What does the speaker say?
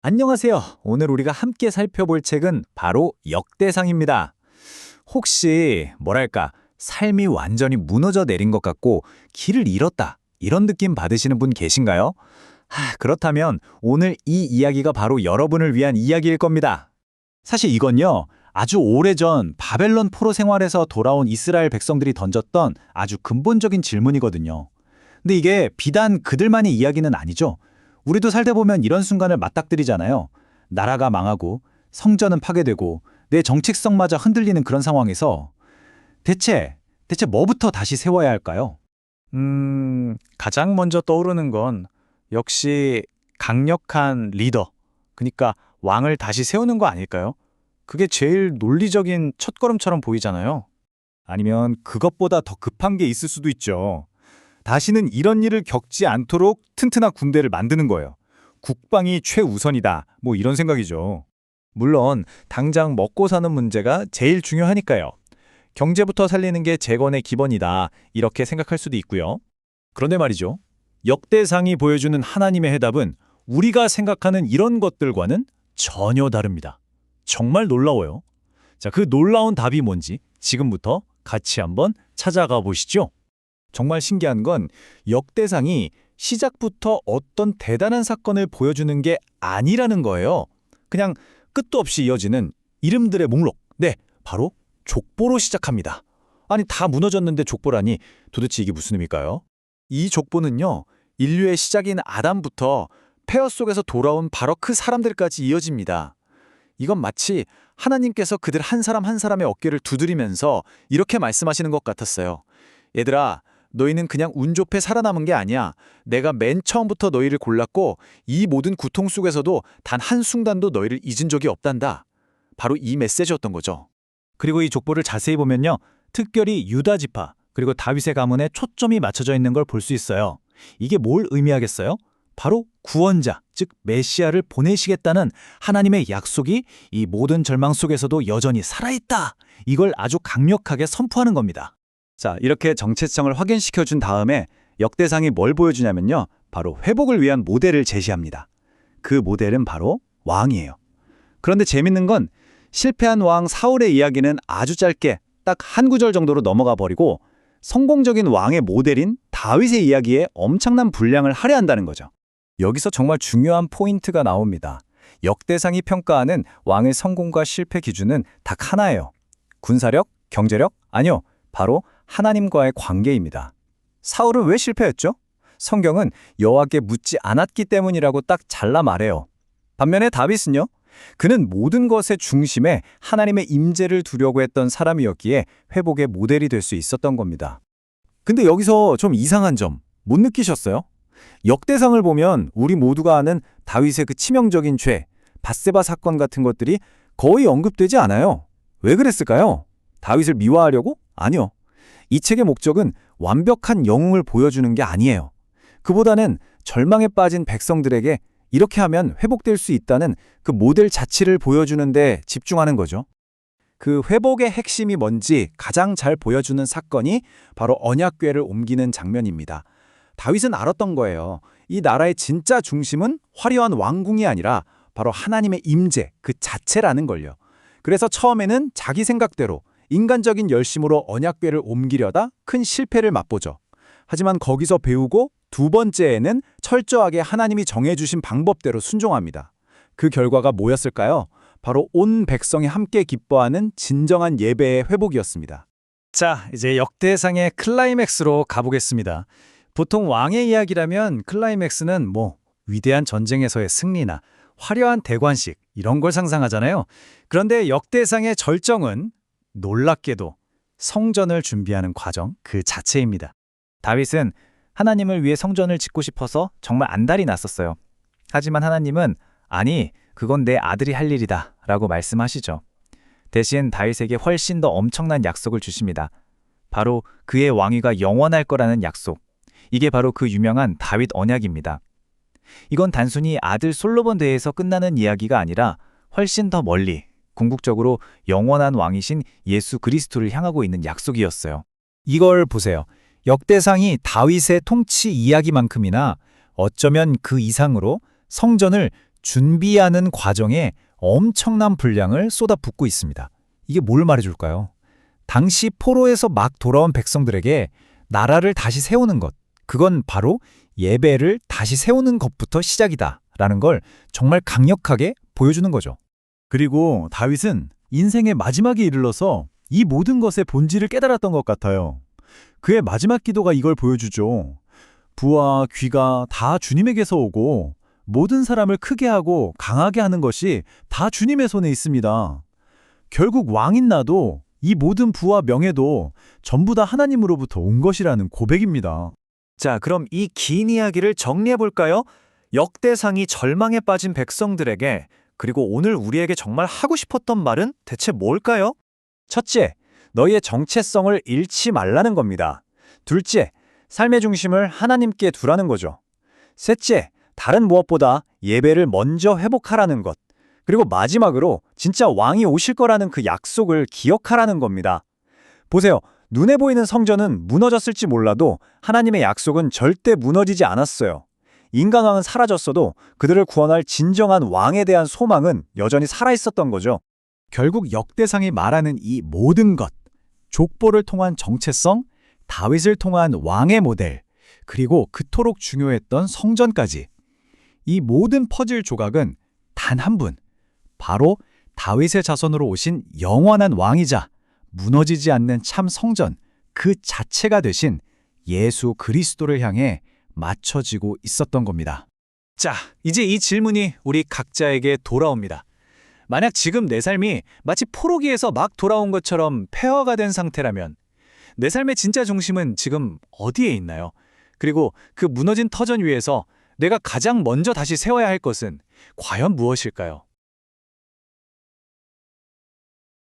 안녕하세요. 오늘 우리가 함께 살펴볼 책은 바로 역대상입니다. 혹시 삶이 완전히 무너져 내린 것 같고 길을 잃었다 이런 느낌 받으시는 분 계신가요? 그렇다면 오늘 이 이야기가 바로 여러분을 위한 이야기일 겁니다. 사실 이건요, 아주 오래전 바벨론 포로 생활에서 돌아온 이스라엘 백성들이 던졌던 아주 근본적인 질문이거든요. 근데 이게 비단 그들만의 이야기는 아니죠. 우리도 살다 보면 이런 순간을 맞닥뜨리잖아요. 나라가 망하고 성전은 파괴되고 내 정체성마저 흔들리는 그런 상황에서 대체 뭐부터 다시 세워야 할까요? 가장 먼저 떠오르는 건 역시 강력한 리더, 그러니까 왕을 다시 세우는 거 아닐까요? 그게 제일 논리적인 첫걸음처럼 보이잖아요. 아니면 그것보다 더 급한 게 있을 수도 있죠. 다시는 이런 일을 겪지 않도록 튼튼한 군대를 만드는 거예요. 국방이 최우선이다. 이런 생각이죠. 물론 당장 먹고 사는 문제가 제일 중요하니까요. 경제부터 살리는 게 재건의 기본이다. 이렇게 생각할 수도 있고요. 그런데 말이죠. 역대상이 보여주는 하나님의 해답은 우리가 생각하는 이런 것들과는 전혀 다릅니다. 정말 놀라워요. 자, 그 놀라운 답이 뭔지 지금부터 같이 한번 찾아가 보시죠. 정말 신기한 건 역대상이 시작부터 어떤 대단한 사건을 보여주는 게 아니라는 거예요. 그냥 끝도 없이 이어지는 이름들의 목록. 네, 바로 족보로 시작합니다. 아니, 다 무너졌는데 족보라니 도대체 이게 무슨 의미일까요? 이 족보는요, 인류의 시작인 아담부터 폐허 속에서 돌아온 바로 그 사람들까지 이어집니다. 이건 마치 하나님께서 그들 한 사람 한 사람의 어깨를 두드리면서 이렇게 말씀하시는 것 같았어요. 얘들아, 너희는 그냥 운 좋게 살아남은 게 아니야. 내가 맨 처음부터 너희를 골랐고 이 모든 고통 속에서도 단 한순간도 너희를 잊은 적이 없단다. 바로 이 메시지였던 거죠. 그리고 이 족보를 자세히 보면요, 특별히 유다 지파 그리고 다윗의 가문에 초점이 맞춰져 있는 걸 볼 수 있어요. 이게 뭘 의미하겠어요? 바로 구원자, 즉 메시아를 보내시겠다는 하나님의 약속이 이 모든 절망 속에서도 여전히 살아있다. 이걸 아주 강력하게 선포하는 겁니다. 자, 이렇게 정체성을 확인시켜준 다음에 역대상이 뭘 보여주냐면요, 바로 회복을 위한 모델을 제시합니다. 그 모델은 바로 왕이에요. 그런데 재밌는 건 실패한 왕 사울의 이야기는 아주 짧게 딱 한 구절 정도로 넘어가 버리고 성공적인 왕의 모델인 다윗의 이야기에 엄청난 분량을 할애한다는 거죠. 여기서 정말 중요한 포인트가 나옵니다. 역대상이 평가하는 왕의 성공과 실패 기준은 딱 하나예요. 군사력, 경제력? 아니요. 바로 하나님과의 관계입니다. 사울은 왜 실패했죠? 성경은 여호와께 묻지 않았기 때문이라고 딱 잘라 말해요. 반면에 다윗은요? 그는 모든 것의 중심에 하나님의 임재를 두려고 했던 사람이었기에 회복의 모델이 될 수 있었던 겁니다. 근데 여기서 좀 이상한 점 못 느끼셨어요? 역대상을 보면 우리 모두가 아는 다윗의 그 치명적인 죄, 밧세바 사건 같은 것들이 거의 언급되지 않아요. 왜 그랬을까요? 다윗을 미화하려고? 아니요. 이 책의 목적은 완벽한 영웅을 보여주는 게 아니에요. 그보다는 절망에 빠진 백성들에게 이렇게 하면 회복될 수 있다는 그 모델 자체를 보여주는 데 집중하는 거죠. 그 회복의 핵심이 뭔지 가장 잘 보여주는 사건이 바로 언약궤를 옮기는 장면입니다. 다윗은 알았던 거예요. 이 나라의 진짜 중심은 화려한 왕궁이 아니라 바로 하나님의 임재 그 자체라는 걸요. 그래서 처음에는 자기 생각대로 인간적인 열심으로 언약궤를 옮기려다 큰 실패를 맛보죠. 하지만 거기서 배우고 두 번째에는 철저하게 하나님이 정해주신 방법대로 순종합니다. 그 결과가 뭐였을까요? 바로 온 백성이 함께 기뻐하는 진정한 예배의 회복이었습니다. 자, 이제 역대상의 클라이맥스로 가보겠습니다. 보통 왕의 이야기라면 클라이맥스는 위대한 전쟁에서의 승리나 화려한 대관식 이런 걸 상상하잖아요. 그런데 역대상의 절정은 놀랍게도 성전을 준비하는 과정 그 자체입니다. 다윗은 하나님을 위해 성전을 짓고 싶어서 정말 안달이 났었어요. 하지만 하나님은 아니, 그건 내 아들이 할 일이다 라고 말씀하시죠. 대신 다윗에게 훨씬 더 엄청난 약속을 주십니다. 바로 그의 왕위가 영원할 거라는 약속. 이게 바로 그 유명한 다윗 언약입니다. 이건 단순히 아들 솔로몬 대에서 끝나는 이야기가 아니라 훨씬 더 멀리 궁극적으로 영원한 왕이신 예수 그리스도를 향하고 있는 약속이었어요. 이걸 보세요. 역대상이 다윗의 통치 이야기만큼이나 어쩌면 그 이상으로 성전을 준비하는 과정에 엄청난 분량을 쏟아붓고 있습니다. 이게 뭘 말해줄까요? 당시 포로에서 막 돌아온 백성들에게 나라를 다시 세우는 것, 그건 바로 예배를 다시 세우는 것부터 시작이다라는 걸 정말 강력하게 보여주는 거죠. 그리고 다윗은 인생의 마지막에 이르러서 이 모든 것의 본질을 깨달았던 것 같아요. 그의 마지막 기도가 이걸 보여주죠. 부와 귀가 다 주님에게서 오고 모든 사람을 크게 하고 강하게 하는 것이 다 주님의 손에 있습니다. 결국 왕인 나도 이 모든 부와 명예도 전부 다 하나님으로부터 온 것이라는 고백입니다. 자, 그럼 이 긴 이야기를 정리해 볼까요? 역대상이 절망에 빠진 백성들에게, 그리고 오늘 우리에게 정말 하고 싶었던 말은 대체 뭘까요? 첫째, 너희의 정체성을 잃지 말라는 겁니다. 둘째, 삶의 중심을 하나님께 두라는 거죠. 셋째, 다른 무엇보다 예배를 먼저 회복하라는 것. 그리고 마지막으로 진짜 왕이 오실 거라는 그 약속을 기억하라는 겁니다. 보세요. 눈에 보이는 성전은 무너졌을지 몰라도 하나님의 약속은 절대 무너지지 않았어요. 인간왕은 사라졌어도 그들을 구원할 진정한 왕에 대한 소망은 여전히 살아있었던 거죠. 결국 역대상이 말하는 이 모든 것, 족보를 통한 정체성, 다윗을 통한 왕의 모델, 그리고 그토록 중요했던 성전까지. 이 모든 퍼즐 조각은 단 한 분, 바로 다윗의 자손으로 오신 영원한 왕이자 무너지지 않는 참 성전 그 자체가 되신 예수 그리스도를 향해 맞춰지고 있었던 겁니다. 자, 이제 이 질문이 우리 각자에게 돌아옵니다. 만약 지금 내 삶이 마치 포로기에서 막 돌아온 것처럼 폐허가 된 상태라면 내 삶의 진짜 중심은 지금 어디에 있나요? 그리고 그 무너진 터전 위에서 내가 가장 먼저 다시 세워야 할 것은 과연 무엇일까요?